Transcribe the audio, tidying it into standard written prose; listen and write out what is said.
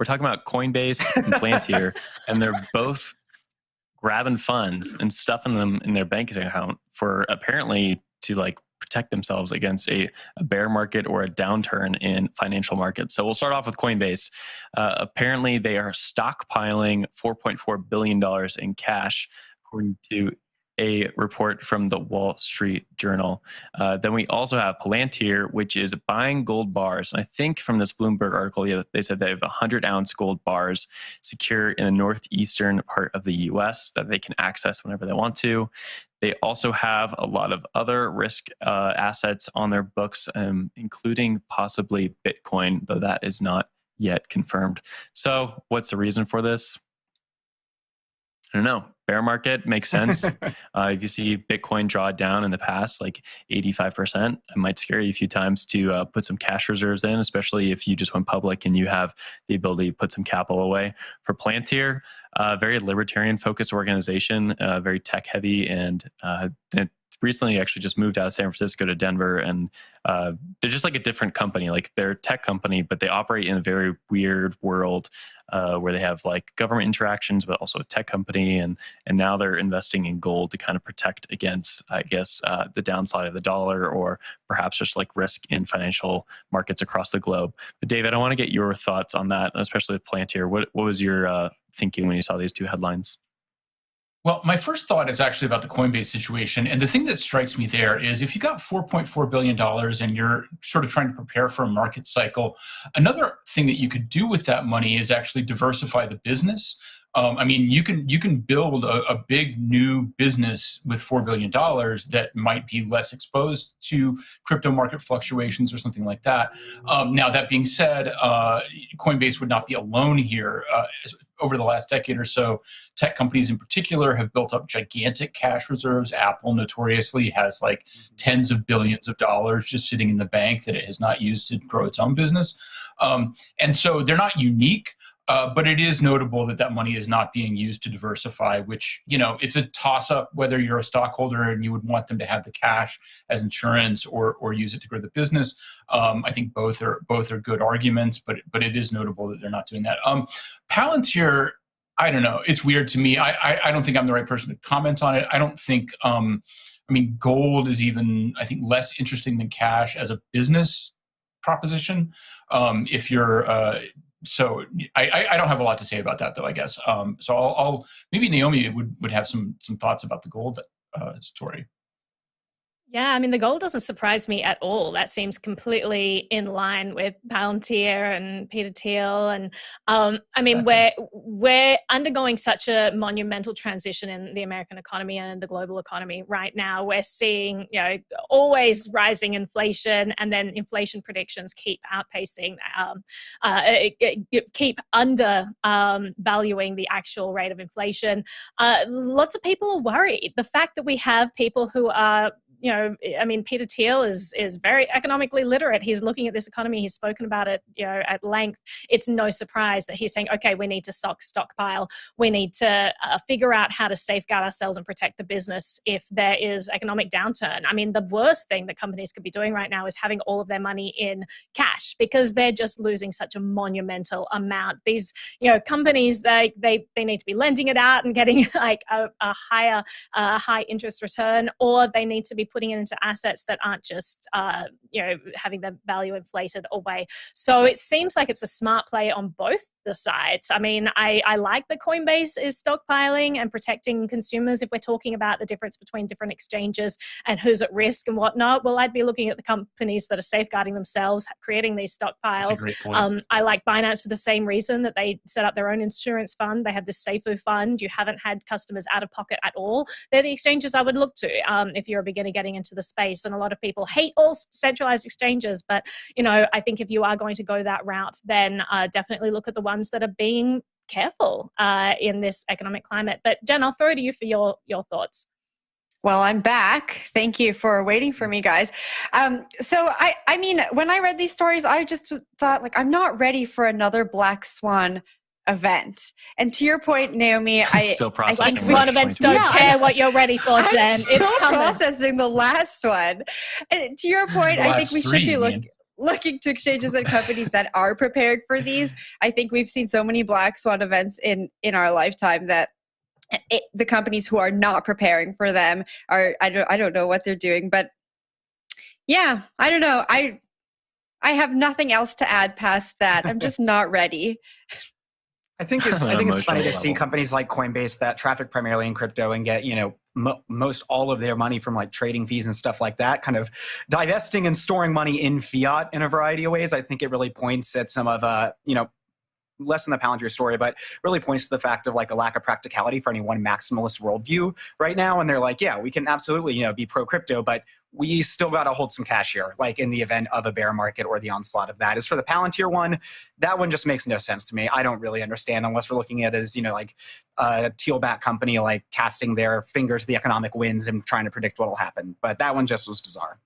we're talking about Coinbase and Palantir, and they're both grabbing funds and stuffing them in their bank account for apparently to like protect themselves against a bear market or a downturn in financial markets. So we'll start off with Coinbase. Apparently, they are stockpiling $4.4 billion in cash, according to a report from the Wall Street Journal. Then we also have Palantir, which is buying gold bars. And I think from this Bloomberg article, they said they have 100-ounce gold bars secure in the northeastern part of the U.S. that they can access whenever they want to. They also have a lot of other risk assets on their books, including possibly Bitcoin, though that is not yet confirmed. So what's the reason for this? I don't know. Bear market makes sense. If you see Bitcoin draw down in the past, like 85%, it might scare you a few times to put some cash reserves in, especially if you just went public and you have the ability to put some capital away. For Palantir, very libertarian-focused organization, very tech-heavy, and it recently actually just moved out of San Francisco to Denver, and they're just like a different company. Like they're a tech company, but they operate in a very weird world where they have like government interactions, but also a tech company, and now they're investing in gold to kind of protect against, I guess, the downside of the dollar, or perhaps just like risk in financial markets across the globe. But David, I want to get your thoughts on that, especially with Palantir. What was your thinking when you saw these two headlines? Well, my first thought is actually about the Coinbase situation. And the thing that strikes me there is if you got $4.4 billion and you're sort of trying to prepare for a market cycle, another thing that you could do with that money is actually diversify the business. I mean, you can build a big new business with $4 billion that might be less exposed to crypto market fluctuations or something like that. Now, that being said, Coinbase would not be alone here. Over the last decade or so, tech companies in particular have built up gigantic cash reserves. Apple notoriously has like tens of billions of dollars just sitting in the bank that it has not used to grow its own business. And so they're not unique. But it is notable that that money is not being used to diversify, which, you know, it's a toss-up whether you're a stockholder and you would want them to have the cash as insurance or use it to grow the business. I think both are good arguments, but it is notable that they're not doing that. Palantir, I don't know. It's weird to me. I don't think I'm the right person to comment on it. I don't think, I mean, gold is even, I think, less interesting than cash as a business proposition. If you're... So I don't have a lot to say about that, though, I guess. So I'll maybe Naomi would have some thoughts about the gold story. Yeah, I mean, the gold doesn't surprise me at all. That seems completely in line with Palantir and Peter Thiel. And I mean, we're undergoing such a monumental transition in the American economy and the global economy right now. We're seeing, you know, always rising inflation, and then inflation predictions keep outpacing, keep under valuing the actual rate of inflation. Lots of people are worried. The fact that we have people who are, you know, I mean, Peter Thiel is very economically literate. He's looking at this economy. He's spoken about it, you know, at length. It's no surprise that he's saying, okay, we need to stockpile. We need to figure out how to safeguard ourselves and protect the business if there is economic downturn. I mean, the worst thing that companies could be doing right now is having all of their money in cash, because they're just losing such a monumental amount. These, you know, companies, they need to be lending it out and getting like a higher high interest return, or they need to be putting it into assets that aren't just, you know, having the value inflated away. So it seems like it's a smart play on both the sides. I mean, I like that Coinbase is stockpiling and protecting consumers. If we're talking about the difference between different exchanges and who's at risk and whatnot, well, I'd be looking at the companies that are safeguarding themselves, creating these stockpiles. That's a great point. I like Binance for the same reason, that they set up their own insurance fund. They have this Safer fund. You haven't had customers out of pocket at all. They're the exchanges I would look to if you're a beginner getting into the space. And a lot of people hate all centralized exchanges, but, you know, I think if you are going to go that route, then definitely look at the ones that are being careful in this economic climate. But Jen, I'll throw to you for your thoughts. Well, I'm back. Thank you for waiting for me, guys. So I mean, when I read these stories, I just thought, like, I'm not ready for another black swan event. And to your point, Naomi, I black swan events don't care what you're ready for, Jen. I'm still processing the last one. And to your point, I think we should be looking. looking to exchanges and companies that are prepared for these. I think we've seen so many black swan events in our lifetime that the companies who are not preparing for them are, I don't know what they're doing, but yeah, I don't know. I have nothing else to add past that. I'm just not ready. I think it's funny to see companies like Coinbase that traffic primarily in crypto and get, most all of their money from like trading fees and stuff like that, kind of divesting and storing money in fiat in a variety of ways. I think it really points at some of, less than the Palantir story, but really points to the fact of like a lack of practicality for any one maximalist worldview right now. And they're like, yeah, we can absolutely, be pro crypto, but we still got to hold some cash here, like in the event of a bear market or the onslaught of that. As for the Palantir one, that one just makes no sense to me. I don't really understand unless we're looking at it as, like a Thiel-backed company, like casting their fingers to the economic winds and trying to predict what will happen. But that one just was bizarre.